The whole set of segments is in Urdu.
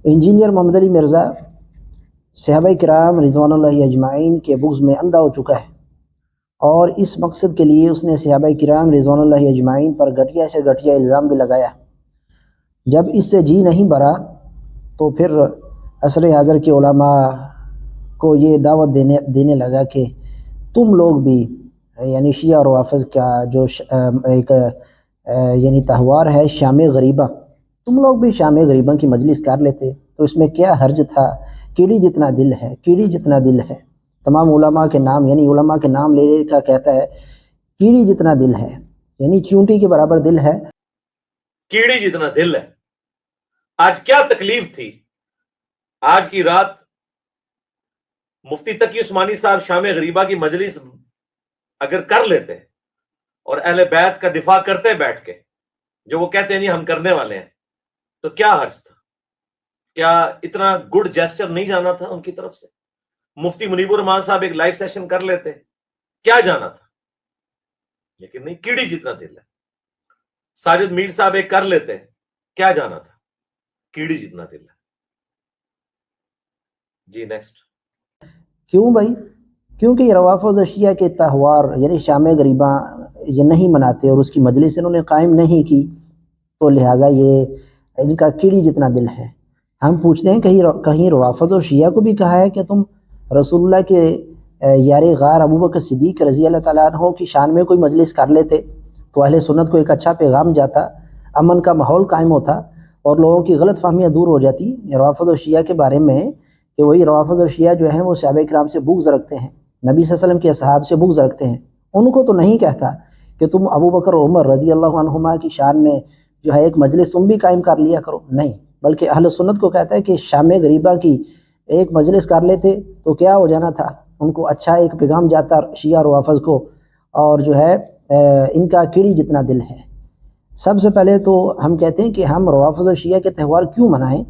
انجینئر محمد علی مرزا صحابہ کرام رضوان اللہ اجمعین کے بغض میں اندھا ہو چکا ہے، اور اس مقصد کے لیے اس نے صحابہ کرام رضوان اللہ اجمعین پر گھٹیا سے گھٹیا الزام بھی لگایا۔ جب اس سے جی نہیں بھرا تو پھر عصر حاضر کے علماء کو یہ دعوت دینے لگا کہ تم لوگ بھی یعنی شیعہ اور روافض کا جو ایک یعنی تہوار ہے شام غریبہ، تم لوگ بھی شام غریبہ کی مجلس کر لیتے تو اس میں کیا حرج تھا؟ کیڑی جتنا دل ہے، کیڑی جتنا دل ہے۔ تمام علماء کے نام یعنی علماء کے نام لے کا کہتا ہے کیڑی جتنا دل ہے، یعنی چونٹی کے برابر دل ہے، کیڑی جتنا دل ہے۔ آج کیا تکلیف تھی، آج کی رات مفتی تقی عثمانی صاحب شام غریبہ کی مجلس اگر کر لیتے اور اہل بیت کا دفاع کرتے بیٹھ کے جو وہ کہتے ہیں نہیں ہم کرنے والے ہیں، تو کیا حرج تھا؟ کیا اتنا گڈ جیسچر نہیں جانا تھا ان کی طرف سے؟ مفتی منیب الرحمان صاحب ایک لائیو سیشن کر لیتے، کیا جانا تھا؟ لیکن نہیں، کیڑی جتنا دل ہے۔ ساجد میر صاحب ایک کر لیتے، کیا جانا تھا؟ کیڑی جتنا دل ہے۔ جی نیکسٹ۔ کیوں بھائی؟ کیونکہ یہ روافض و شیعہ کے تہوار یعنی شام غریبہ یہ نہیں مناتے اور اس کی مجلس انہوں نے قائم نہیں کی، تو لہٰذا یہ ان کا کیڑی جتنا دل ہے۔ ہم پوچھتے ہیں کہیں روافض و شیعہ کو بھی کہا ہے کہ تم رسول اللہ کے یار غار ابوبکر صدیق رضی اللہ تعالیٰ عنہ کی شان میں کوئی مجلس کر لیتے تو اہل سنت کو ایک اچھا پیغام جاتا، امن کا ماحول قائم ہوتا اور لوگوں کی غلط فہمیاں دور ہو جاتی روافض و شیعہ کے بارے میں، کہ وہی روافض و شیعہ جو ہیں وہ صحابہ کرام سے بغض رکھتے ہیں، نبی صلی اللہ علیہ وسلم کے اصحاب سے بغض رکھتے ہیں۔ ان کو تو نہیں کہتا کہ تم ابوبکر اور عمر رضی اللہ عنہما کی شان میں جو ہے ایک مجلس تم بھی قائم کر لیا کرو، نہیں، بلکہ اہل سنت کو کہتا ہے کہ شام غریبہ کی ایک مجلس کر لیتے تو کیا ہو جانا تھا، ان کو اچھا ایک پیغام جاتا شیعہ اور روافض کو، اور جو ہے ان کا کیڑی جتنا دل ہے۔ سب سے پہلے تو ہم کہتے ہیں کہ ہم روافض و شیعہ کے تہوار کیوں منائیں؟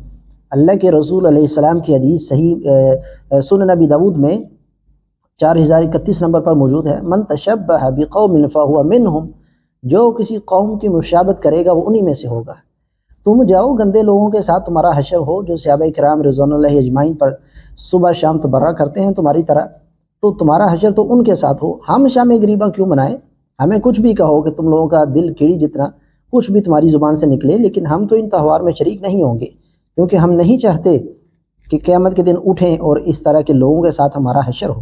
اللہ کے رسول علیہ السلام کی حدیث صحیح سنن نبی داؤد میں 4031 نمبر پر موجود ہے، من تشبہ بقوم فہو منہم، جو کسی قوم کی مشابہت کرے گا وہ انہی میں سے ہوگا۔ تم جاؤ گندے لوگوں کے ساتھ تمہارا حشر ہو جو صحابہ کرام رضوان اللہ اجمعین پر صبح شام تبرہ کرتے ہیں تمہاری طرح، تو تمہارا حشر تو ان کے ساتھ ہو۔ ہم شام غریبہ کیوں منائیں؟ ہمیں کچھ بھی کہو کہ تم لوگوں کا دل کیڑی جتنا، کچھ بھی تمہاری زبان سے نکلے، لیکن ہم تو ان تہوار میں شریک نہیں ہوں گے، کیونکہ ہم نہیں چاہتے کہ قیامت کے دن اٹھیں اور اس طرح کے لوگوں کے ساتھ ہمارا حشر ہو۔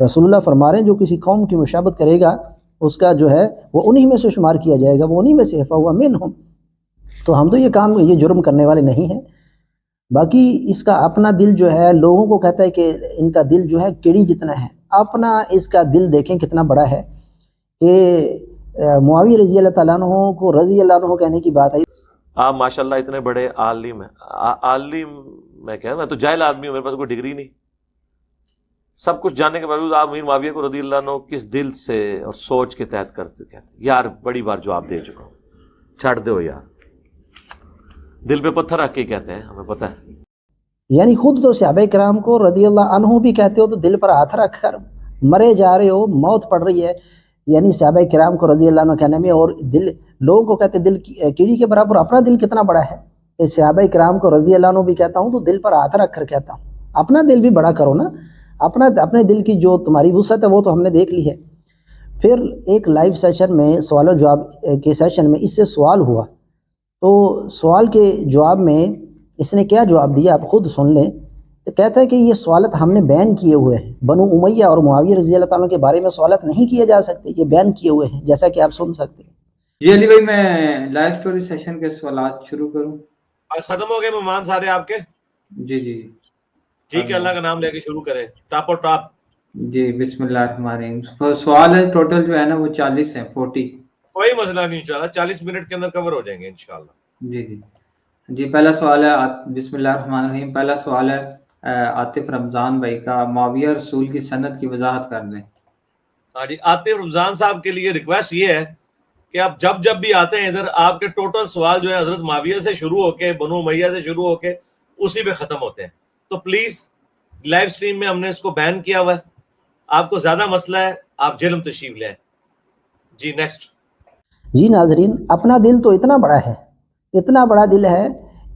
رسول اللہ فرما رہے ہیں جو کسی قوم کی مشابہت کرے گا اس کا جو ہے وہ انہی میں سے شمار کیا جائے گا، وہ انہی میں سے فہو منہم۔ تو ہم تو یہ جرم کرنے والے نہیں ہیں۔ باقی اس کا اپنا دل جو ہے لوگوں کو کہتا ہے کہ ان کا دل جو ہے کیڑی جتنا ہے، اپنا اس کا دل دیکھیں کتنا بڑا ہے کہ معاویہ رضی اللہ تعالیٰ عنہ کو رضی اللہ عنہ کہنے کی بات آئی۔ آپ ماشاءاللہ اتنے بڑے عالم ہیں، عالم میں کہہ رہا میں تو جاہل آدمی ہوں، میرے پاس کوئی ڈگری نہیں، سب کچھ جاننے کے باوجود آپ امیر معاویہ کو رضی اللہ عنہ کس دل سے اور سوچ کے تحت کرتے کہتے ہیں؟ یار بڑی بار جواب دے چکا ہوں، چھڑ دو یار، دل پہ پتھر رکھ کے کہتے ہیں، ہمیں پتہ ہے۔ یعنی خود تو صحابہ کرام کو رضی اللہ عنہ بھی کہتے ہو تو دل پر ہاتھ رکھ کر مرے جا رہے ہو، موت پڑ رہی ہے، یعنی صحابہ کرام کو رضی اللہ عنہ کہنے میں، اور دل لوگوں کو کہتے دل کیڑی کے برابر، اپنا دل کتنا بڑا ہے کہ صحابہ کرام کو رضی اللہ عنہ بھی کہتا ہوں تو دل پر ہاتھ رکھ کر کہتا ہوں۔ اپنا دل بھی بڑا کرو نا، اپنے دل کی جو تمہاری وسعت ہے وہ تو ہم نے دیکھ لی ہے۔ پھر ایک لائیو سیشن میں سوال و جواب کے سیشن میں اس سے سوال ہوا، تو سوال کے جواب میں اس نے کیا جواب دیا آپ خود سن لیں۔ تو کہتا ہے کہ یہ سوالات ہم نے بیان کیے ہوئے ہیں، بنو امیہ اور معاویہ رضی اللہ تعالیٰ کے بارے میں سوالات نہیں کیے جا سکتے، یہ بیان کیے ہوئے ہیں، جیسا کہ آپ سن سکتے ہیں۔ جی علی بھائی، میں لائیو سٹوری سیشن کے سوالات شروع کروں؟ بس ختم ہو گئے مہمان سارے آپ کے؟ جی جی ٹھیک ہے، اللہ کا نام لے کے شروع کریں، ٹاپ اور ٹاپ۔ جی بسم اللہ الرحمن الرحیم۔ سوال ہے ٹوٹل جو ہے نا وہ 40 ہیں، 40۔ کوئی مسئلہ نہیں، انشاءاللہ 40 منٹ کے اندر کور ہو جائیں گے انشاءاللہ۔ جی جی جی، پہلا سوال ہے، بسم اللہ الرحمن الرحیم، پہلا سوال ہے عاطف رمضان بھائی کا، معاویہ رسول کی سند کی وضاحت کر دیں۔ ہاں جی، عاطف رمضان صاحب کے لیے ریکویسٹ یہ ہے کہ آپ جب بھی آتے ہیں ادھر، آپ کے ٹوٹل سوال جو ہے حضرت معاویہ سے شروع ہو کے بنو امیہ سے شروع ہو کے اسی پہ ختم ہوتے ہیں، تو پلیز لائیو سٹریم میں ہم نے اس کو بین کیا ہوا ہے، آپ کو زیادہ مسئلہ ہے آپ جہلم تشریف لیں۔ جی نیکسٹ۔ جی ناظرین، اپنا دل تو اتنا بڑا ہے، اتنا بڑا دل ہے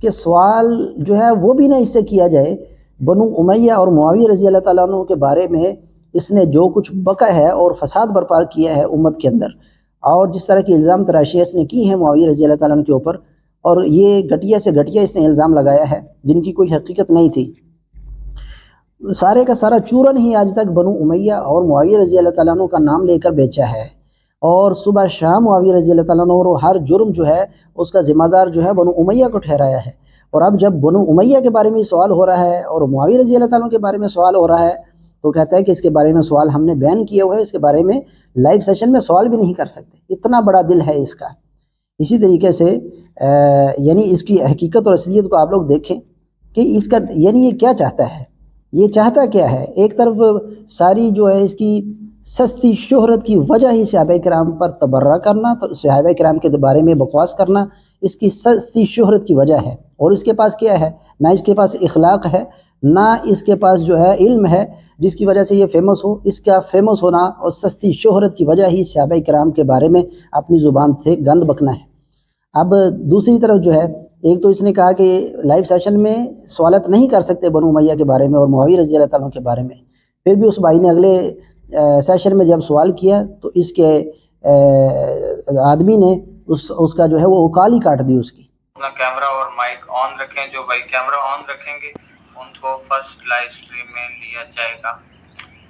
کہ سوال جو ہے وہ بھی نہ اس سے کیا جائے بنو امیہ اور معاویہ رضی اللہ تعالیٰ عنہ کے بارے میں اس نے جو کچھ بقا ہے اور فساد برپا کیا ہے امت کے اندر، اور جس طرح کی الزام تراشیاں اس نے کی ہیں معاویہ رضی اللہ تعالیٰ عنہ کے اوپر، اور یہ گھٹیا سے گھٹیا اس نے الزام لگایا ہے جن کی کوئی حقیقت نہیں تھی، سارے کا سارا چورن ہی آج تک بنو امیہ اور معاویہ رضی اللہ تعالیٰ عنہ کا نام لے کر بیچا ہے، اور صبح شام معاویہ رضی اللہ تعالیٰ عنہ اور ہر جرم جو ہے اس کا ذمہ دار جو ہے بنو امیہ کو ٹھہرایا ہے۔ اور اب جب بنو امیہ کے بارے میں سوال ہو رہا ہے اور معاویہ رضی اللہ تعالیٰ عنہ کے بارے میں سوال ہو رہا ہے تو کہتا ہے کہ اس کے بارے میں سوال ہم نے بیان کیا ہوا ہے، اس کے بارے میں لائیو سیشن میں سوال بھی نہیں کر سکتے، اتنا بڑا دل ہے اس کا۔ اسی طریقے سے یعنی اس کی حقیقت اور اصلیت کو آپ لوگ دیکھیں کہ اس کا یعنی یہ کیا چاہتا ہے، یہ چاہتا کیا ہے؟ ایک طرف ساری جو ہے اس کی سستی شہرت کی وجہ ہی صحابہ کرام پر تبرہ کرنا، تو صحابہ کرام کے بارے میں بکواس کرنا اس کی سستی شہرت کی وجہ ہے، اور اس کے پاس کیا ہے؟ نہ اس کے پاس اخلاق ہے، نہ اس کے پاس جو ہے علم ہے جس کی وجہ سے یہ فیمس ہو۔ اس کا فیمس ہونا اور سستی شہرت کی وجہ ہی صحابہ کرام کے بارے میں اپنی زبان سے گند بکنا ہے۔ اب دوسری طرف جو ہے، ایک تو اس نے کہا کہ لائیو سیشن میں سوالات نہیں کر سکتے بنو امیہ کے بارے میں اور معاویہ رضی اللہ تعالیٰ کے بارے میں، پھر بھی اس بھائی نے اگلے سیشن میں جب سوال کیا تو اس کے آدمی نے اس کا جو ہے وہ اکال ہی کاٹ دی اس کی۔ اپنا کیمرہ اور مائک آن رکھیں، جو بھائی کیمرہ آن رکھیں گے ان کو فرسٹ لائیو سٹریم میں لیا جائے گا،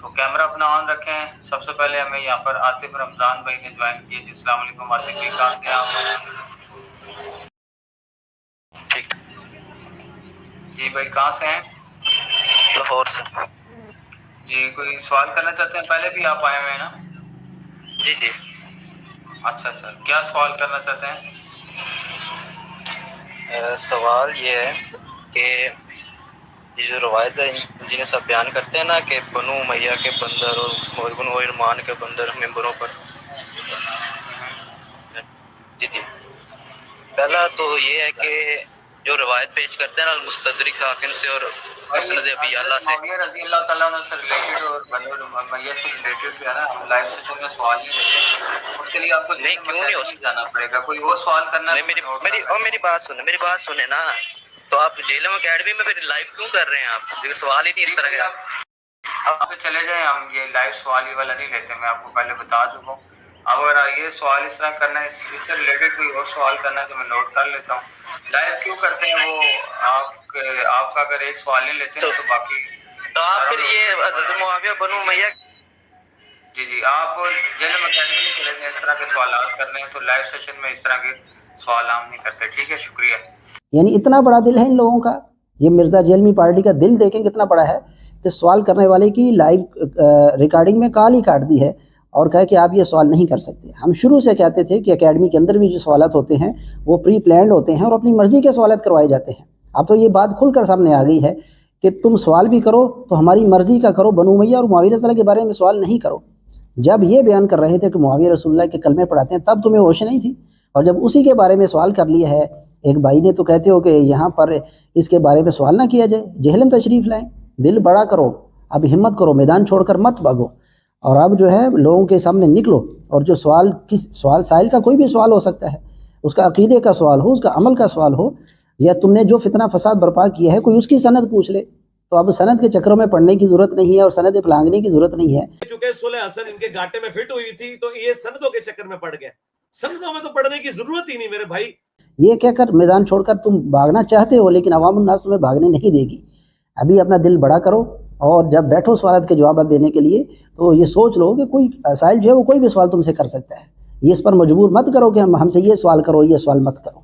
تو کیمرہ اپنا آن رکھیں۔ سب سے پہلے ہمیں یہاں پر عاطف رمضان بھائی نے جوائن کیا جی، السلام علیکم عاطف بھائی، کہاں سے آپ؟ ٹھیک جی بھائی، کہاں سے ہیں؟ لاہور سے جی۔ کوئی سوال کرنا چاہتے ہیں؟ پہلے بھی آپ آئے ہوئے ہیں نا؟ جی جی۔ اچھا سر، کیا سوال کرنا چاہتے ہیں؟ سوال یہ ہے کہ یہ جو روایت ہے جنہیں سب بیان کرتے ہیں نا کہ بنو امیہ کے بندر اور بنو ارمان کے بندر ممبروں پر، جی جی، پہلا تو یہ ہے کہ جو روایت پیش کرتے ہیں نا المستدرک حاکم سے اور مسند ابی اعلیٰ سے، معاویہ رضی اللہ تعالیٰ عنہ سے ریلیٹڈ اور بنو امیہ سے ریلیٹڈ جو ہے نا، ہم لائیو سیشن میں سوال نہیں لیتے، اس کے لیے آپ کو نہیں کیوں نہیں ہو سکتا، جانا پڑے گا، کوئی اور سوال کرنا ہے؟ میری بات سنیں نا، تو آپ جیلم اکیڈمی میں پھر لائیو کیوں کر رہے ہیں؟ آپ سوال ہی نہیں اس طرح کا۔ آپ چلے جائیں، ہم یہ لائیو سوال ہی والا نہیں لیتے، میں آپ کو پہلے بتا چکا ہوں۔ اب اگر یہ سوال اس طرح کرنا ہے، اس سے ریلیٹڈ کوئی اور سوال کرنا ہے تو میں نوٹ کر لیتا ہوں۔ لائیو کیوں کرتے ہیں وہ آپ کا اگر ایک سوال نہیں لیتے ہیں تو باقی تو آپ پھر یہ حضرت معاویہ بنو امیہ، جی جی، آپ جیلم اکیڈمی میں چلے جائیں، اس طرح کے سوالات کرنے ہیں تو لائیو سیشن میں اس طرح کے سوال ہم نہیں کرتے، ٹھیک ہے؟ شکریہ۔ یعنی اتنا بڑا دل ہے ان لوگوں کا، یہ مرزا جیلمی پارٹی کا دل دیکھیں کتنا بڑا ہے کہ سوال کرنے والے کی لائیو ریکارڈنگ میں کال ہی کاٹ دی ہے اور کہا کہ آپ یہ سوال نہیں کر سکتے۔ ہم شروع سے کہتے تھے کہ اکیڈمی کے اندر بھی جو سوالات ہوتے ہیں وہ پری پلانڈ ہوتے ہیں اور اپنی مرضی کے سوالات کروائے جاتے ہیں۔ اب تو یہ بات کھل کر سامنے آ گئی ہے کہ تم سوال بھی کرو تو ہماری مرضی کا کرو، بنو امیہ اور معاویہ رضی اللہ کے بارے میں سوال نہیں کرو۔ جب یہ بیان کر رہے تھے کہ معاویہ رسول اللہ کے کلمے پڑھاتے ہیں تب تمہیں ہوش نہیں تھی، اور جب اسی کے بارے میں سوال کر لیا ہے ایک بھائی نے تو کہتے ہو کہ یہاں پر اس کے بارے میں سوال نہ کیا جائے۔ جہلم تشریف لائیں، دل بڑا کرو، اب ہمت کرو، میدان چھوڑ کر مت بھاگو، اور اب جو ہے لوگوں کے سامنے نکلو، اور جو سوال سائل کا کوئی بھی سوال ہو سکتا ہے، اس کا عقیدے کا سوال ہو، اس کا عمل کا سوال ہو، یا تم نے جو فتنہ فساد برپا کیا ہے کوئی اس کی سند پوچھ لے، تو اب سند کے چکروں میں پڑنے کی ضرورت نہیں ہے اور سند پھلانگنے کی ضرورت نہیں ہے۔ چونکہ صلح حسن ان کے گھاٹے میں فٹ ہوئی تھی تو یہ سندوں کے چکر میں پڑ گیا، سندوں میں تو پڑنے کی ضرورت ہی نہیں میرے بھائی۔ یہ کہہ کر میدان چھوڑ کر تم بھاگنا چاہتے ہو لیکن عوام الناس تمہیں بھاگنے نہیں دے گی۔ ابھی اپنا دل بڑا کرو، اور جب بیٹھو سوالات کے جوابات دینے کے لیے تو یہ سوچ لو کہ کوئی سائل جو ہے وہ کوئی بھی سوال تم سے کر سکتا ہے، یہ اس پر مجبور مت کرو کہ ہم سے یہ سوال کرو، یہ سوال مت کرو۔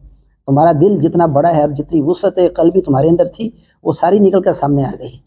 تمہارا دل جتنا بڑا ہے، اب جتنی وسعت قلبی تمہارے اندر تھی وہ ساری نکل کر سامنے آ گئی۔